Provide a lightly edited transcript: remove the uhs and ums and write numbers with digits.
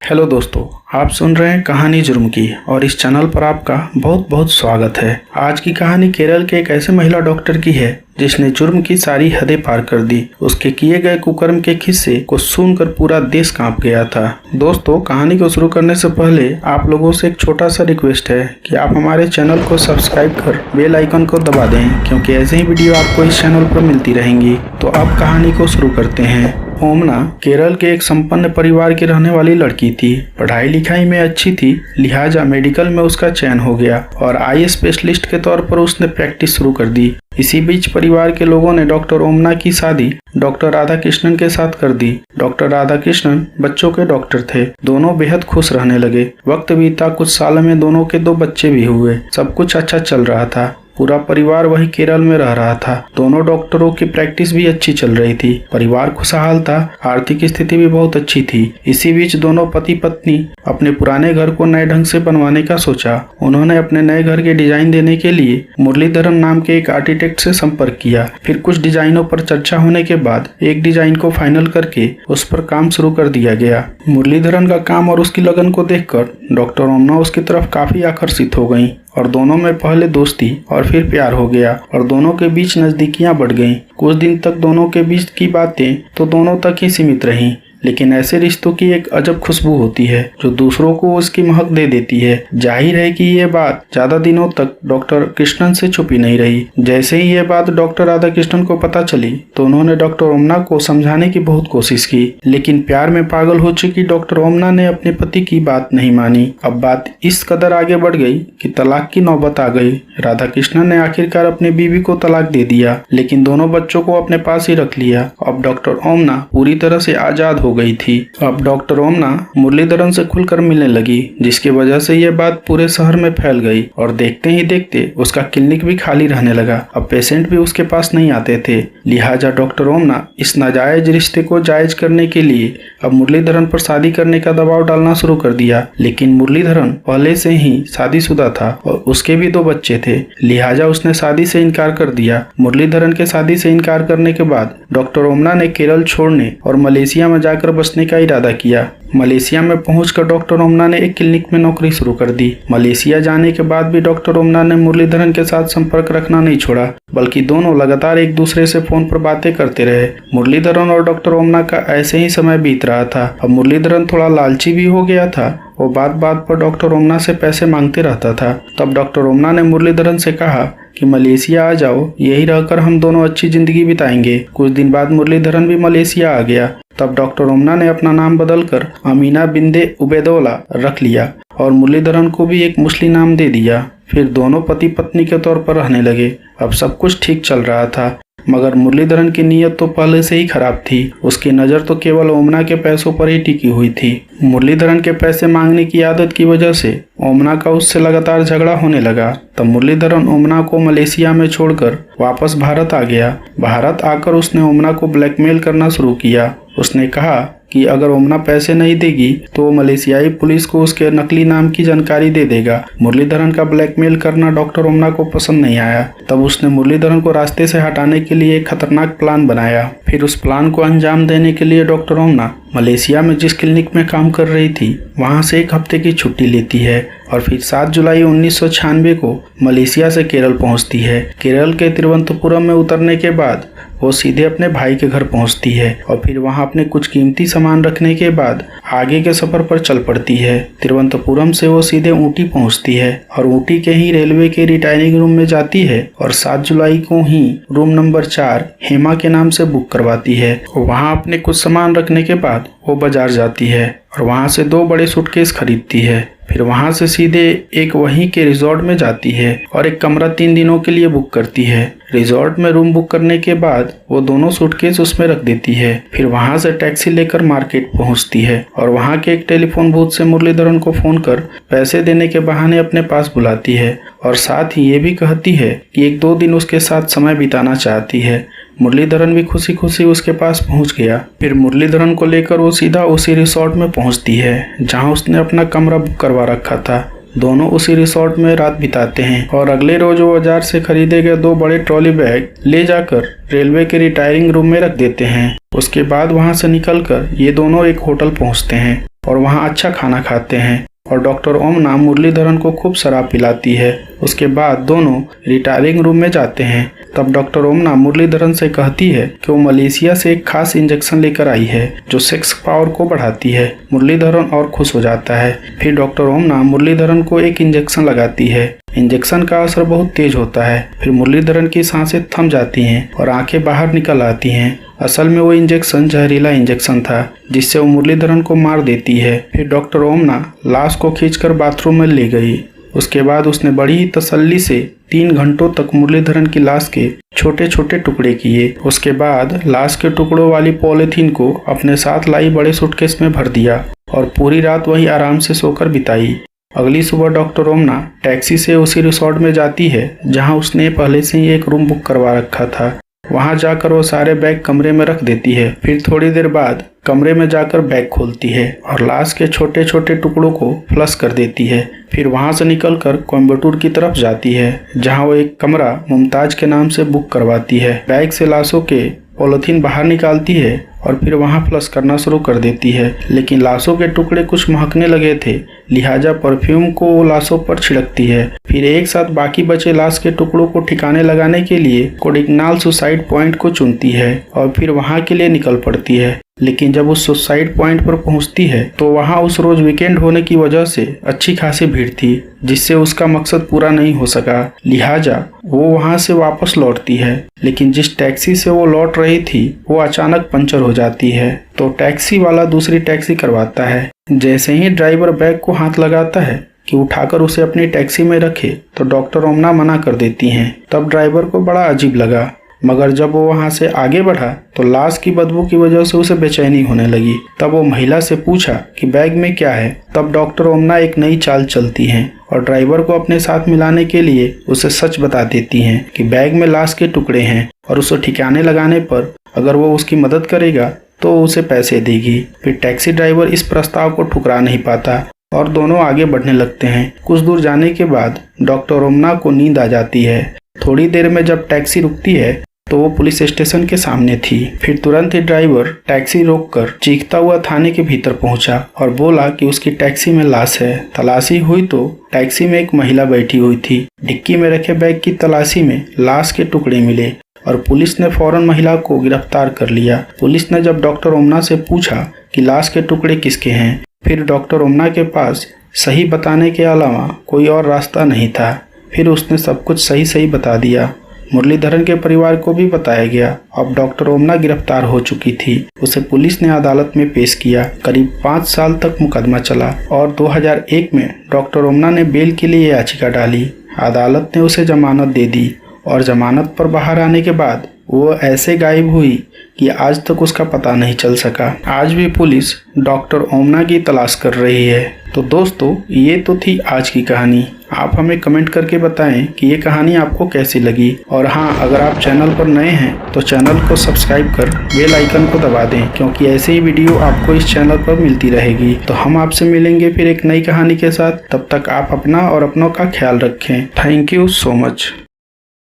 Hello दोस्तों, आप सुन रहे हैं कहानी जुर्म की और इस चैनल पर आपका बहुत बहुत स्वागत है। आज की कहानी केरल के एक ऐसे महिला डॉक्टर की है जिसने जुर्म की सारी हदें पार कर दी। उसके किए गए कुकर्म के किस्से को सुनकर पूरा देश कांप गया था। दोस्तों, कहानी को शुरू करने से पहले आप लोगों से एक छोटा सा रिक्वेस्ट है कि आप हमारे चैनल को सब्सक्राइब कर बेल आइकन को दबा दें, क्योंकि ऐसे ही वीडियो आपको इस चैनल पर मिलती रहेंगी। तो अब कहानी को शुरू करते हैं। ओमना केरल के एक संपन्न परिवार की रहने वाली लड़की थी। पढ़ाई लिखाई में अच्छी थी, लिहाजा मेडिकल में उसका चयन हो गया और आई स्पेशलिस्ट के तौर पर उसने प्रैक्टिस शुरू कर दी। इसी बीच परिवार के लोगों ने डॉक्टर ओमना की शादी डॉक्टर राधाकृष्णन के साथ कर दी। डॉक्टर राधाकृष्णन बच्चों के डॉक्टर थे। दोनों बेहद खुश रहने लगे। वक्त बीता, कुछ साल में दोनों के 2 बच्चे भी हुए। सब कुछ अच्छा चल रहा था। पूरा परिवार वही केरल में रह रहा था। दोनों डॉक्टरों की प्रैक्टिस भी अच्छी चल रही थी। परिवार खुशहाल था। आर्थिक स्थिति भी बहुत अच्छी थी। इसी बीच दोनों पति पत्नी अपने पुराने घर को नए ढंग से बनवाने का सोचा। उन्होंने अपने नए घर के डिजाइन देने के लिए मुरलीधरन नाम के एक आर्किटेक्ट से संपर्क किया। फिर कुछ डिजाइनों पर चर्चा होने के बाद एक डिजाइन को फाइनल करके उस पर काम शुरू कर दिया गया। मुरलीधरन का काम और उसकी लगन को देखकर डॉक्टर ओमना उसकी तरफ काफी आकर्षित हो गईं और दोनों में पहले दोस्ती और फिर प्यार हो गया और दोनों के बीच नजदीकियां बढ़ गईं। कुछ दिन तक दोनों के बीच की बातें तो दोनों तक ही सीमित रहीं, लेकिन ऐसे रिश्तों की एक अजब खुशबू होती है जो दूसरों को उसकी महक दे देती है। जाहिर है कि ये बात ज्यादा दिनों तक डॉक्टर कृष्णन से छुपी नहीं रही। जैसे ही ये बात डॉक्टर राधाकृष्णन को पता चली तो उन्होंने डॉक्टर ओमना को समझाने की बहुत कोशिश की, लेकिन प्यार में पागल हो चुकी डॉक्टर ओमना ने अपने पति की बात नहीं मानी। अब बात इस कदर आगे बढ़ गई कि तलाक की नौबत आ गई। राधाकृष्णन ने आखिरकार अपनी बीवी को तलाक दे दिया, लेकिन दोनों बच्चों को अपने पास ही रख लिया। अब डॉक्टर ओमना पूरी तरह से आजाद हो गई थी। अब डॉक्टर ओमना मुरलीधरन से खुलकर मिलने लगी, जिसकी वजह से यह बात पूरे शहर में फैल गई और देखते ही देखते उसका क्लिनिक भी खाली रहने लगा। अब पेशेंट भी उसके पास नहीं आते थे। लिहाजा डॉक्टर ओमना इस नाजायज रिश्ते को जायज करने के लिए अब मुरलीधरन पर शादी करने का दबाव डालना शुरू कर दिया। लेकिन मुरलीधरन पहले से ही शादीशुदा था और उसके भी 2 बच्चे थे। लिहाजा उसने शादी से इनकार कर दिया। मुरलीधरन के शादी से इनकार करने के बाद डॉक्टर ओमना ने केरल छोड़ने और मलेशिया में जाकर बसने का इरादा किया। मलेशिया में पहुंचकर डॉक्टर ओमना ने एक क्लिनिक में नौकरी शुरू कर दी। मलेशिया जाने के बाद भी डॉक्टर ओमना ने मुरलीधरन के साथ संपर्क रखना नहीं छोड़ा, बल्कि दोनों लगातार एक दूसरे से फोन पर बातें करते रहे। मुरलीधरन और डॉक्टर ओमना का ऐसे ही समय बीत रहा था। अब मुरलीधरन थोड़ा लालची भी हो गया था। वो बात बात पर डॉक्टर ओमना से पैसे मांगते रहता था। तब डॉक्टर ओमना ने मुरलीधरन से कहा कि मलेशिया आ जाओ, यही रहकर हम दोनों अच्छी जिंदगी बिताएंगे। कुछ दिन बाद मुरलीधरन भी मलेशिया आ गया। तब डॉक्टर ओमना ने अपना नाम बदलकर अमीना बिंदे उबैदौला रख लिया और मुरलीधरन को भी एक मुस्लिम नाम दे दिया। फिर दोनों पति पत्नी के तौर पर रहने लगे। अब सब कुछ ठीक चल रहा था, मगर मुरलीधरन की नीयत तो पहले से ही खराब थी। उसकी नज़र तो केवल ओमना के पैसों पर ही टिकी हुई थी। मुरलीधरन के पैसे मांगने की आदत की वजह से ओमना का उससे लगातार झगड़ा होने लगा। तब मुरलीधरन ओमना को मलेशिया में छोड़कर वापस भारत आ गया। भारत आकर उसने ओमना को ब्लैकमेल करना शुरू किया। उसने कहा कि अगर ओमना पैसे नहीं देगी तो मलेशियाई पुलिस को उसके नकली नाम की जानकारी दे देगा। मुरलीधरन का ब्लैकमेल करना डॉक्टर ओमना को पसंद नहीं आया। तब उसने मुरलीधरन को रास्ते से हटाने के लिए एक खतरनाक प्लान बनाया। फिर उस प्लान को अंजाम देने के लिए डॉक्टर ओमना मलेशिया में जिस क्लिनिक में काम कर रही थी वहां से 1 हफ्ते की छुट्टी लेती है और फिर 7 जुलाई 1996 को मलेशिया से केरल पहुंचती है। केरल के तिरुवनंतपुरम में उतरने के बाद वो सीधे अपने भाई के घर पहुंचती है और फिर वहां अपने कुछ कीमती सामान रखने के बाद आगे के सफर पर चल पड़ती है। तिरुवनंतपुरम से वो सीधे ऊटी पहुंचती है और ऊटी के ही रेलवे के रिटायरिंग रूम में जाती है और 7 जुलाई को ही रूम नंबर 4 हेमा के नाम से बुक करवाती है। वहां अपने कुछ सामान रखने के बाद वो बाजार जाती है और वहां से 2 बड़े सूटकेस खरीदती है। फिर वहां से सीधे एक वहीं के रिजॉर्ट में जाती है और एक कमरा 3 दिनों के लिए बुक करती है। रिजॉर्ट में रूम बुक करने के बाद वो दोनों सूटकेस उसमें रख देती है। फिर वहां से टैक्सी लेकर मार्केट पहुंचती है और वहां के एक टेलीफोन बूथ से मुरलीधरन को फोन कर पैसे देने के बहाने अपने पास बुलाती है और साथ ही ये भी कहती है कि 1-2 दिन उसके साथ समय बिताना चाहती है। मुरलीधरन भी खुशी खुशी उसके पास पहुंच गया। फिर मुरलीधरन को लेकर वो सीधा उसी रिसोर्ट में पहुंचती है जहां उसने अपना कमरा बुक करवा रखा था। दोनों उसी रिसोर्ट में रात बिताते हैं और अगले रोज वो बाजार से खरीदे गए 2 बड़े ट्रॉली बैग ले जाकर रेलवे के रिटायरिंग रूम में रख देते हैं। उसके बाद वहां से निकलकर ये दोनों एक होटल पहुंचते हैं। और वहाँ अच्छा खाना खाते हैं और डॉक्टर ओमना मुरलीधरन को खूब शराब पिलाती है। उसके बाद दोनों रिटायरिंग रूम में जाते हैं। तब डॉक्टर ओमना मुरलीधरन से कहती है कि वो मलेशिया से एक खास इंजेक्शन लेकर आई है जो सेक्स पावर को बढ़ाती है। मुरलीधरन और खुश हो जाता है। फिर डॉक्टर ओमना मुरलीधरन को एक इंजेक्शन लगाती है। इंजेक्शन का असर बहुत तेज होता है। फिर मुरलीधरन की सांसें थम जाती हैं और आंखें बाहर निकल आती हैं। असल में वो इंजेक्शन जहरीला इंजेक्शन था जिससे वो मुरलीधरन को मार देती है। फिर डॉक्टर ओमना लाश को खींचकर बाथरूम में ले गई। उसके बाद उसने बड़ी ही तसल्ली से 3 घंटों तक मुरलीधरन की लाश के छोटे छोटे टुकड़े किए। उसके बाद लाश के टुकड़ों वाली पॉलीथीन को अपने साथ लाई बड़े सूटकेस में भर दिया और पूरी रात वही आराम से सोकर बिताई। अगली सुबह डॉक्टर ओमना टैक्सी से उसी रिसोर्ट में जाती है जहां उसने पहले से ही एक रूम बुक करवा रखा था। वहां जाकर वो सारे बैग कमरे में रख देती है। फिर थोड़ी देर बाद कमरे में जाकर बैग खोलती है और लाश के छोटे छोटे टुकड़ों को फ्लश कर देती है। फिर वहां से निकलकर कोयम्बटूर की तरफ जाती है जहां वो एक कमरा मुमताज के नाम से बुक करवाती है। बैग से लाशों के पॉलीथीन बाहर निकालती है और फिर वहां फ्लश करना शुरू कर देती है। लेकिन लाशों के टुकड़े कुछ महकने लगे थे, लिहाजा परफ्यूम को वो लाशों पर छिड़कती है। फिर एक साथ बाकी बचे लाश के टुकड़ों को ठिकाने लगाने के लिए कोडिगनाल सुसाइड पॉइंट को चुनती है और फिर वहां के लिए निकल पड़ती है। लेकिन जब उस सुसाइड पॉइंट पर पहुंचती है तो वहां उस रोज वीकेंड होने की वजह से अच्छी खासी भीड़ थी जिससे उसका मकसद पूरा नहीं हो सका। लिहाजा वो वहां से वापस लौटती है। लेकिन जिस टैक्सी से वो लौट रही थी वो अचानक पंचर हो जाती है तो टैक्सी वाला दूसरी टैक्सी करवाता है। जैसे ही ड्राइवर बैग को हाथ लगाता है कि उठाकर उसे अपनी टैक्सी में रखे तो डॉक्टर ओमना मना कर देती हैं। तब ड्राइवर को बड़ा अजीब लगा, मगर जब वो वहां से आगे बढ़ा तो लाश की बदबू की वजह से उसे बेचैनी होने लगी। तब वो महिला से पूछा कि बैग में क्या है। तब डॉक्टर ओमना एक नई चाल चलती हैं और ड्राइवर को अपने साथ मिलाने के लिए उसे सच बता देती हैं कि बैग में लाश के टुकड़े हैं और उसे ठिकाने लगाने पर अगर वो उसकी मदद करेगा तो उसे पैसे देगी। फिर टैक्सी ड्राइवर इस प्रस्ताव को ठुकरा नहीं पाता और दोनों आगे बढ़ने लगते हैं। कुछ दूर जाने के बाद डॉक्टर ओमना को नींद आ जाती है। थोड़ी देर में जब टैक्सी रुकती है तो वो पुलिस स्टेशन के सामने थी। फिर तुरंत ही ड्राइवर टैक्सी रोककर चीखता हुआ थाने के भीतर पहुंचा और बोला कि उसकी टैक्सी में लाश है। तलाशी हुई तो टैक्सी में एक महिला बैठी हुई थी। डिक्की में रखे बैग की तलाशी में लाश के टुकड़े मिले और पुलिस ने फौरन महिला को गिरफ्तार कर लिया। पुलिस ने जब डॉक्टर ओमना से पूछा कि लाश के टुकड़े किसके हैं, फिर डॉक्टर ओमना के पास सही बताने के अलावा कोई और रास्ता नहीं था। फिर उसने सब कुछ सही सही बता दिया। मुरलीधरन के परिवार को भी बताया गया। अब डॉक्टर ओमना गिरफ्तार हो चुकी थी। उसे पुलिस ने अदालत में पेश किया। करीब 5 साल तक मुकदमा चला और 2001 में डॉक्टर ओमना ने बेल के लिए याचिका डाली। अदालत ने उसे जमानत दे दी और जमानत पर बाहर आने के बाद वो ऐसे गायब हुई कि आज तक उसका पता नहीं चल सका। आज भी पुलिस डॉक्टर ओमना की तलाश कर रही है। तो दोस्तों, ये तो थी आज की कहानी। आप हमें कमेंट करके बताएं कि ये कहानी आपको कैसी लगी। और हाँ, अगर आप चैनल पर नए हैं तो चैनल को सब्सक्राइब कर बेल आइकन को दबा दें, क्योंकि ऐसे ही वीडियो आपको इस चैनल पर मिलती रहेगी। तो हम आपसे मिलेंगे फिर एक नई कहानी के साथ। तब तक आप अपना और अपनों का ख्याल रखें। Thank you so much.